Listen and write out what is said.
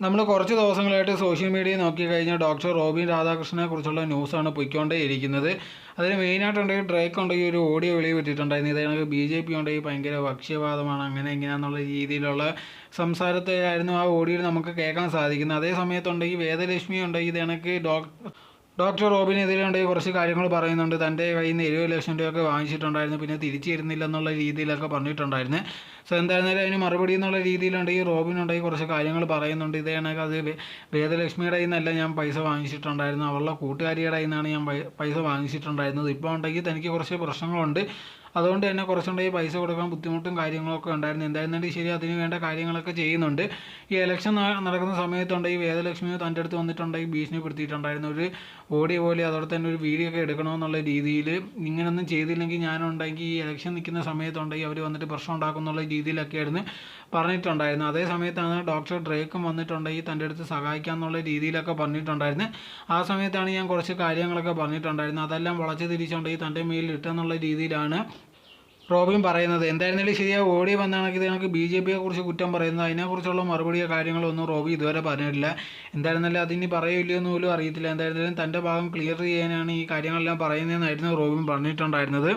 നമ്മൾ കുറച്ച് ദിവസങ്ങളായിട്ട് സോഷ്യൽ മീഡിയ നോക്കിക്കഴിഞ്ഞാൽ ഡോക്ടർ റോബിൻ രാധാകൃഷ്ണനെ കുറിച്ചുള്ള ന്യൂസാണ് പൊയ്ക്കൊണ്ടേയിരിക്കുന്നത്. അതിന് മെയിനായിട്ടുണ്ടെങ്കിൽ ഡ്രേക്ക് ഉണ്ടെങ്കിൽ ഒരു ഓഡിയോ വെളിവിട്ടിട്ടുണ്ടായിരുന്നു. ഇതാണെങ്കിൽ BJP ഉണ്ടെങ്കിൽ ഭയങ്കര ഭക്ഷ്യവാദമാണ് അങ്ങനെ ഇങ്ങനെയാണെന്നുള്ള രീതിയിലുള്ള സംസാരത്തിലായിരുന്നു ആ ഓഡിയോയിൽ നമുക്ക് കേൾക്കാൻ സാധിക്കുന്നത്. അതേ സമയത്തുണ്ടെങ്കിൽ വേദലക്ഷ്മി ഉണ്ടെങ്കിൽ ഇതേക്ക് ഡോക്ടർ റോബിനെതിരെ കുറച്ച് കാര്യങ്ങൾ പറയുന്നുണ്ട്. തൻ്റെ കയ്യിൽ നിന്ന് 70 ലക്ഷം രൂപയൊക്കെ വാങ്ങിച്ചിട്ടുണ്ടായിരുന്നു, പിന്നെ തിരിച്ചു തരുന്നില്ല എന്നുള്ള രീതിയിലൊക്കെ പറഞ്ഞിട്ടുണ്ടായിരുന്നു. സോ എന്തായിരുന്നാലും അതിന് മറുപടി എന്നുള്ള രീതിയിലുണ്ടെങ്കിൽ റോബിനുണ്ടെങ്കിൽ കുറച്ച് കാര്യങ്ങൾ പറയുന്നുണ്ട്. ഇതേ കണക്ക് അത് വേദലക്ഷ്മിയുടെ കയ്യിൽ നിന്നല്ല ഞാൻ പൈസ വാങ്ങിച്ചിട്ടുണ്ടായിരുന്നു, അവളുടെ കൂട്ടുകാരിയുടെ കയ്യിൽ നിന്നാണ് ഞാൻ പൈസ വാങ്ങിച്ചിട്ടുണ്ടായിരുന്നത്. ഇപ്പോൾ ഉണ്ടെങ്കിൽ തനിക്ക് കുറച്ച് പ്രശ്നങ്ങളുണ്ട്, അതുകൊണ്ട് തന്നെ കുറച്ചുണ്ടെങ്കിൽ പൈസ കൊടുക്കാൻ ബുദ്ധിമുട്ടും കാര്യങ്ങളൊക്കെ ഉണ്ടായിരുന്നു. എന്തായിരുന്നാലും ശരി, അതിന് വേണ്ട കാര്യങ്ങളൊക്കെ ചെയ്യുന്നുണ്ട്. ഈ ഇലക്ഷൻ നടക്കുന്ന സമയത്തുണ്ടെങ്കിൽ വേദലക്ഷ്മി തൻ്റെ അടുത്ത് വന്നിട്ടുണ്ടെങ്കിൽ ഭീഷണിപ്പെടുത്തിയിട്ടുണ്ടായിരുന്നു. ഒരു ഓഡിയോ പോലെ അതോടെ തന്നെ ഒരു വീഡിയോ ഒക്കെ എടുക്കണമെന്നുള്ള രീതിയിൽ, ഇങ്ങനൊന്നും ചെയ്തില്ലെങ്കിൽ ഞാനുണ്ടെങ്കിൽ ഈ ഇലക്ഷൻ നിൽക്കുന്ന സമയത്തുണ്ടെങ്കിൽ അവർ വന്നിട്ട് പ്രശ്നം ഉണ്ടാക്കുന്നുള്ള രീതിയിലൊക്കെയായിരുന്നു പറഞ്ഞിട്ടുണ്ടായിരുന്നു. അതേ സമയത്താണ് ഡോക്ടർ ഡ്രേക്കും വന്നിട്ടുണ്ടെങ്കിൽ തൻ്റെ അടുത്ത് സഹായിക്കാമെന്നുള്ള രീതിയിലൊക്കെ പറഞ്ഞിട്ടുണ്ടായിരുന്നു. ആ സമയത്താണ് ഞാൻ കുറച്ച് കാര്യങ്ങളൊക്കെ പറഞ്ഞിട്ടുണ്ടായിരുന്നു. അതെല്ലാം വളച്ച് തിരിച്ചുണ്ടെങ്കിൽ തൻ്റെ മേലിൽ ഇട്ടെന്നുള്ള രീതിയിലാണ് റോബിൻ പറയുന്നത്. എന്തായിരുന്നാലും ശരിയാ, ഓഡിയോ വന്നാണെങ്കിൽ നമുക്ക് BJPയെ കുറിച്ച് കുറ്റം പറയുന്നത്, അതിനെക്കുറിച്ചുള്ള മറുപടിയോ കാര്യങ്ങളോ ഒന്നും റോബി ഇതുവരെ പറഞ്ഞിട്ടില്ല. എന്തായിരുന്നാലും അതിനി പറയില്ലയോ എന്ന് പോലും അറിയത്തില്ല. എന്തായിരുന്നാലും തൻ്റെ ഭാഗം ക്ലിയർ ചെയ്യാനാണ് ഈ കാര്യങ്ങളെല്ലാം പറയുന്നതെന്നായിരുന്നു റോബിൻ പറഞ്ഞിട്ടുണ്ടായിരുന്നത്.